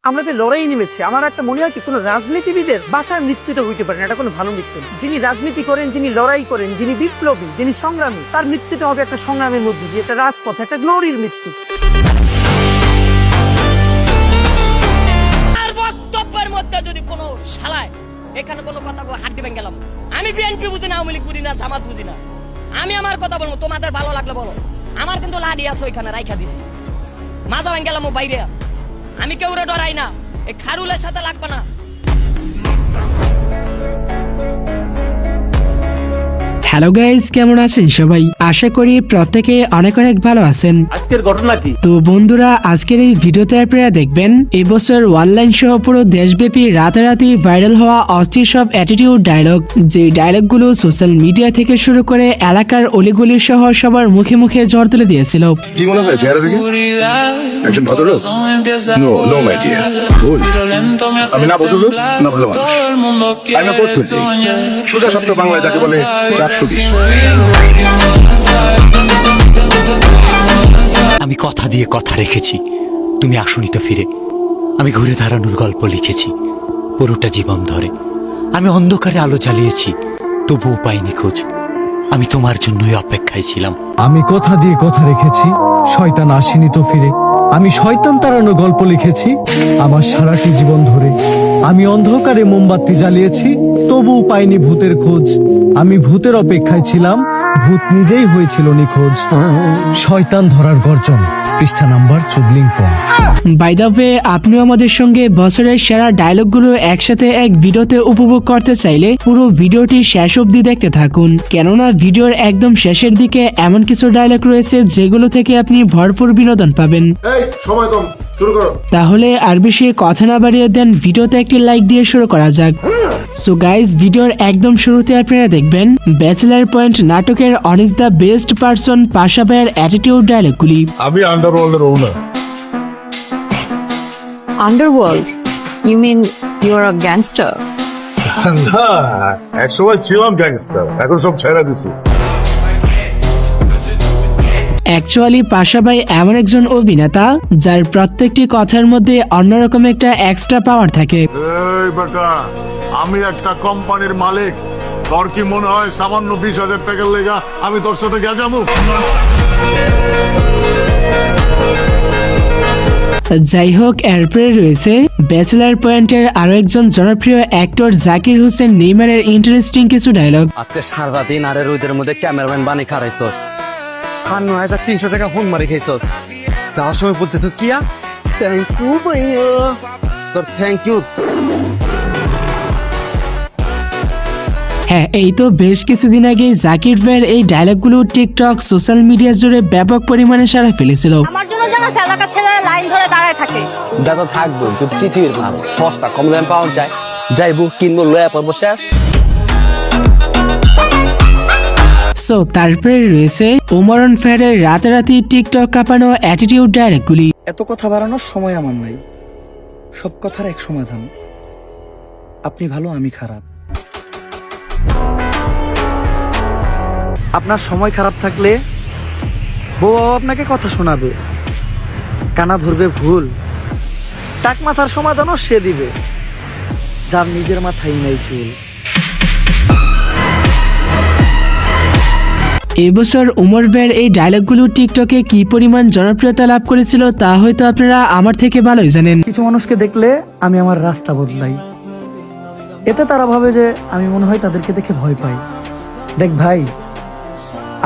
আমরা যে লড়াই নেমেছি, আমার একটা মনে হয় কি কোনো রাজনীতিবিদের বাসার মৃত্যুটা হইতে পারে না, এটা কোনো ভালো মৃত্যু না। যিনি রাজনীতি করেন, যিনি লড়াই করেন, যিনি বিপ্লবী, যিনি সংগ্রামী, তার মৃত্যুটা হবে একটা সংগ্রামের মধ্যে দিয়ে, একটা রাজপথ, একটা গ্লোরির মৃত্যু। আর বক্তব্যের মধ্যে যদি কোনো শালায় এখানে কোনো কথা হাত দিবেন গেলাম, আমি বিএনপি বুঝি না, আওয়ামী লীগ বুঝি না, জামাত বুঝি না, আমি আমার কথা বলবো, তোমাদের ভালো লাগলে বলো। আমার কিন্তু লাডি আছে ওইখানে রাইখা দিছি, মাজা ভাঙ গেলাম বাইরে, আমি কেউরে ডরাই না, এই খারুলের সাথে লাগবে না। হ্যালো গাইস, কেমন আছেন সবাই? আশা করি প্রত্যেকে অনেক অনেক ভালো আছেন। আজকের ঘটনা কি? তো বন্ধুরা, আজকের এই ভিডিওতে আপনারা দেখবেন এবছর অনলাইন সহ পুরো দেশব্যাপী রাতারাতি ভাইরাল হওয়া অস্থির সব অ্যাটিটিউড ডায়লগ, যে ডায়লগগুলো সোশ্যাল মিডিয়া থেকে শুরু করে এলাকার অলিগলি সহ সবার মুখে মুখে ঝড় তুলে দিয়েছিল। কি মনে হয় চেহারা থেকে একজন ভদ্রলোক? নো নো মাই ডিয়ার, ভুল। আমি না ভদ্রলোক না ভালো মানুষ, আমি না পড়তে সোজা সত্য বাংলায় যাকে বলে 420। আমি কথা দিয়ে কথা রেখেছি, তুমি আসনি তো ফিরে। আমি ঘুরে দাঁড়ানোর গল্প লিখেছি পুরোটা জীবন ধরে। আমি অন্ধকারে আলো জ্বালিয়েছি, তবুও পাইনি খোঁজ। আমি তোমার জন্যই অপেক্ষায় ছিলাম। আমি কথা দিয়ে কথা রেখেছি, শয়তান আসেনি তো ফিরে। আমি শয়তান তাড়ানো গল্প লিখেছি আমার সারাটি জীবন ধরে। আমি অন্ধকারে মোমবাতি জ্বালিয়েছি, তবুও পাইনি ভূতের খোঁজ। আমি ভূতের অপেক্ষায় ছিলাম, ভূত নিজেই হয়েছিল নিখোঁজ। শয়তান ধরার গর্জন, পৃষ্ঠা নাম্বার চুদলিংপং। বাই দ্য ওয়ে, আপনিও আমাদের সঙ্গে বছরের সেরা ডায়লগগুলো একসাথে এক ভিডিওতে উপভোগ করতে চাইলে পুরো ভিডিওটি শেষ অবধি দেখতে থাকুন, কেননা ভিডিওর একদম শেষের দিকে এমন কিছু ডায়লগ রয়েছে যেগুলো থেকে আপনি ভরপুর বিনোদন পাবেন। এই সময় কম, শুরু করো। তাহলে আর বেশি কথা না বাড়িয়ে দেন, ভিডিওতে একটি লাইক দিয়ে শুরু করা যাক। সো গাইজ, ভিডিওর একদম শুরুতে আপনারা দেখবেন ব্যাচেলার পয়েন্ট নাটকের one is the best person Pasha ভাইয়ের অ্যাটিটিউড ডায়লগগুলি। আমি আন্ডারওয়ার্ল্ডের ওনার। Underworld? You mean you're a gangster? না, একসময় ছিলাম গ্যাংস্টার, এখন সব ছেড়ে দিছি। অ্যাকচুয়ালি পাশা ভাই এমন একজন অভিনেতা যার প্রত্যেকটি কথার মধ্যে অন্যরকম একটা এক্সট্রা পাওয়ার থাকে। এই বেটা, আমি একটা কোম্পানির মালিক, তোর কি মনে হয় সামান্য 20,000 টাকার লেগা আমি তোর সাথে গেজামু? যাই হোক, এরপরে রয়েছে ব্যাচেলার পয়েন্টের আরো একজন জনপ্রিয় অ্যাক্টর জাকির হোসেন নেইমারের ইন্টারেস্টিং কিছু ডায়লগ। আজকে সারাদিন আরে রোদের মধ্যে ক্যামেরাম্যান বানি খারাইছস, 9,300 টাকা ফোন মারি খাইছস, যাওয়ার সময় বলতেছস কিয়া থ্যাংক ইউ ভাইয়া, তোর থ্যাংক ইউ। হ্যাঁ, এই তো বেশ কিছুদিন আগে জাকির ভাইয়ের এই ডায়লগগুলো টিকটক সোশ্যাল মিডিয়া জুড়ে ব্যাপক পরিমাণে সাড়া ফেলেছিল। আমার জন্য যেন এলাকার ছেলেরা লাইন ধরে দাঁড়ায় থাকে। দাদা থাকবো যদি পৃথিবীর ভাব সস্তা কম দামে পাওয়া যায়, যাইবো কিনবো লয়া পড়বো শেষ। সো তারপরে রয়েছে ওমরন ফেয়ারের রাতারাতি টিকটক কাঁপানো অ্যাটিটিউড ডায়লগগুলি। এত কথা বাড়ানোর সময় আমার নাই, সব কথার এক সমাধান, আপনি ভালো আমি খারাপ। আপনার সময় খারাপ থাকলে বউ আপনাকে কথা শোনাবে, কানা ধরবে ভুল, টাক মাথার সমাধানও সে দিবে, যার নিজের মাথায় নাই চুল। এবছর ওমর ভাইয়ের এই ডায়লগগুলো টিকটকে কি পরিমাণ জনপ্রিয়তা লাভ করেছিল তা হয়তো আপনারা আমার থেকে ভালোই জানেন। কিছু মানুষকে দেখলে আমি আমার রাস্তা বদলাই, এতে তারা ভাবে যে আমি মনে হয় তাদেরকে দেখে ভয় পাই। দেখ ভাই,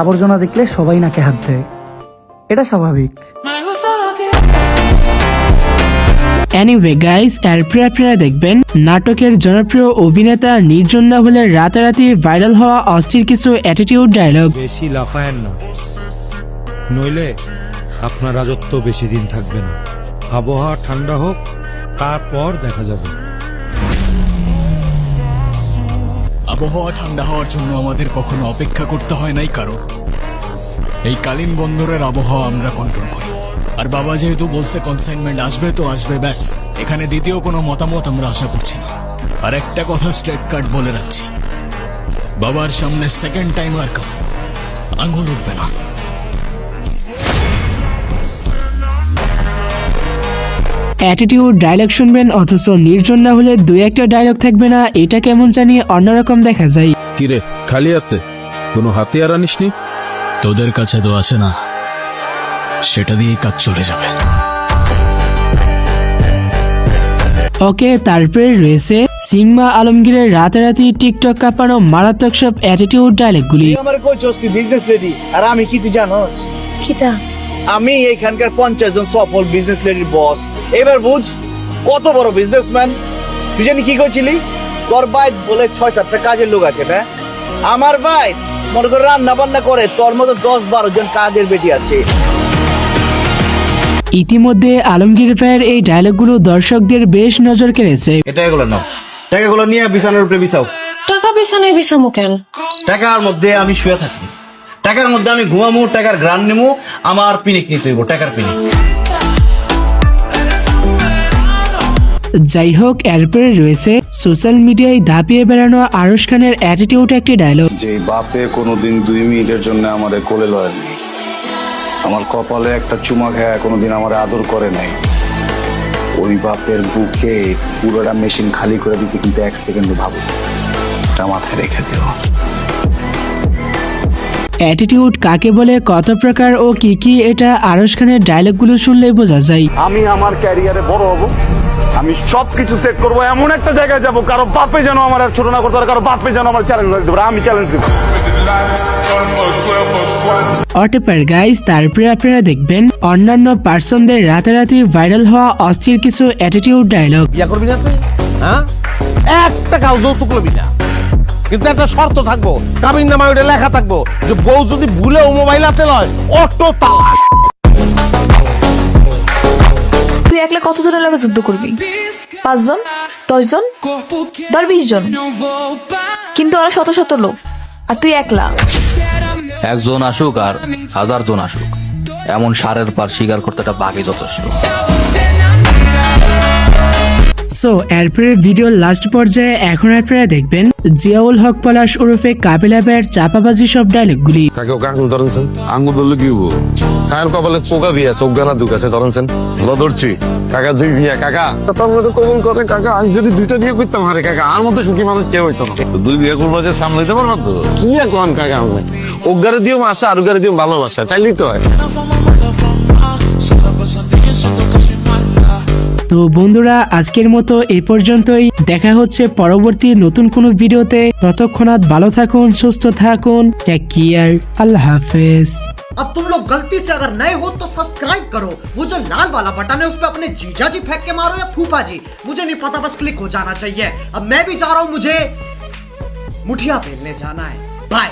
আবর্জনা দেখলে সবাই নাকে হাত দেয়, এটা স্বাভাবিক। এনিওয়ে গাইস, এরপরে আপনারা দেখবেন নাটকের জনপ্রিয় অভিনেতা নির্জন নাভেলের রাতারাতি ভাইরাল হওয়া অস্থির কিছু অ্যাটিটিউড ডায়লগ। বেশি লাফায়েন না, নইলে আপনার রাজত্ব বেশি দিন থাকবে না। আবহাওয়া ঠান্ডা হোক, তারপর দেখা যাবে। আবহাওয়া ঠান্ডা হওয়ার জন্য আমাদের কখনো অপেক্ষা করতে হয় নাই, কারণ এই কালীন বন্দরের আবহাওয়া আমরা কন্ট্রোল করি। আর বাবা যেহেতু বলছে কনসাইনমেন্ট আসবে তো আসবে, ব্যাস, এখানে দ্বিতীয় কোনো মতামত আমরা আশা করছি না। আর একটা কথা স্ট্রেট কাট বলে রাখছি, বাবার সামনে সেকেন্ড টাইম আর কেউ আঙুল উঠবে না। অ্যাটিটিউড ডায়লগ শুনবেন অথচ নির্জন না হলে দুই একটা ডায়লগ থাকবে না, এটা কেমন জানি অন্যরকম দেখা যায়। কিরে খালি হাতে কোনো হাতিয়ার আনিসনি? তোদের কাছে তো আছে না, সেটা দিয়েই কাজ চলে যাবে। ওকে, তারপরে রয়েছে সিংমা আলমগীরের রাতারাতি টিকটক কাঁপানো মারাত্মক সব অ্যাটিটিউড ডায়লগগুলি। আমার কোচ বিজনেস লেডি, আর আমি কি তুই জানো? কিটা আমি এইখানকার 50 জন সফল বিজনেস লেডির বস। এবার বুঝ কত বড় বিজনেসম্যান। তুই জানি কি করছিলি? তোর বাইক বলে 6-7টা কাজের লোক আছে না? আমার বাইক মনে করে রান্না বান্না করে, তোর মতো 10-12 জন কাজের বেটি আছে। ইতিমধ্যে আলমগীর ভাইয়ের এই ডায়লগগুলো দর্শকদের বেশ নজর কেড়েছে। এটা এগুলো নাও, টাকাগুলো নিয়ে বিছানার উপরে বিছাও। টাকা বিছানায় বিছামু কেন? টাকার মধ্যে আমি শুয়ে থাকি, টাকার মধ্যে আমি ঘুমামু, টাকার গ্রান নেমু, আমার পিনিক নিতে হইব, টাকার পিনিক। যাই হোক, এরপরে রয়েছে সোশ্যাল মিডিয়ায় ধাপিয়ে বেড়ানো আরশ খানের অ্যাটিটিউড একটি ডায়লগ। যে বাপে কোনোদিন 2 মিনিটের জন্য আমারে কোলে লয়নি, আমার কপালে একটা চুমা খায় কোনোদিন আমারে আদর করে নাই, ওই বাপের বুকে পুরোটা মেশিন খালি করে দিতে কিন্তু 1 সেকেন্ড ভাবো। এটা মাথায় রেখে দিও। অ্যাটিটিউড কাকে বলে, কত প্রকার ও কি কি, এটা আরশ খানের ডায়লগগুলো শুনলেই বোঝা যায়। আমি আমার ক্যারিয়ারে বড় হব, আমি সবকিছু সেট করব, এমন একটা জায়গায় যাব কারো বাপে যেন আমার আর ছোট না করতে পারে, কারো বাপে যেন আমার চ্যালেঞ্জ দিতে পারে, আমি চ্যালেঞ্জ দেব। অটেপার গাইজ, তারপরে আপনারা দেখবেন অন্যান্য পার্সনদের রাতারাতি ভাইরাল হওয়া অস্থির কিছু অ্যাটিটিউড ডায়লগ। বিয়া করবি না তুই? হ্যাঁ, একটা কাউ যৌতুক লবি না, কিন্তু একটা শর্ত থাকবো, কাবিন নামায় ওটা লেখা থাকবো যে বউ যদি ভুলেও মোবাইল হাতে লয় অটো তালাক। তুই একলা কতজনের লাগে যুদ্ধ করবি? 5 জন, 10 জন, 20 জন, কিন্তু ওরা শত শত লোক, আর তুই একলা। একজন আসুক আর 1000 জন আসুক, এমন সারের পার শিকার করতে একটা বাঘই যথেষ্ট। সো এরপরে ভিডিওর লাস্ট পর্যায়ে এখন আপনারা দেখবেন জিয়াউল হক পলাশ ওরফে কাবিলা ভাইয়ের চাপাবাজি সব ডায়লগগুলি। কাকে ওকে আঙুল ধরেছেন? আঙুল ধরলে কি হবো? সায়ন কপালে পোকা বিয়া চোখ গানা দুঃখ আছে ধরেছেন, ধরছি কাকা 2 বিয়া কাকা তার মধ্যে কবুল করে কাকা। আমি যদি 2টা দিয়ে করতাম আরে কাকা, আর মতো সুখী মানুষ কেউ হইতো না। 2 বিয়া করবো যে সামলাইতে পারবো তো কি এখন কাকা? আমি ওগারে দিও মাসা আর ওগারে দিও ভালোবাসা, চাইলেই তো হয়। তো বন্ধুরা, আজকের মতো এই পর্যন্তই। দেখা হচ্ছে পরবর্তী নতুন কোনো ভিডিওতে। ততক্ষণাৎ ভালো থাকুন, সুস্থ থাকুন, টেক কেয়ার, আল্লাহ হাফেজ। अब तुम लोग गलती से अगर नए हो तो सब्सक्राइब करो, वो जो लाल वाला बटन है उस पर अपने जीजा जी फेंक के मारो या फूफा जी, मुझे नहीं पता, बस क्लिक हो जाना चाहिए। अब मैं भी जा रहा हूं, मुझे मुठिया बेलने जाना है। बाय।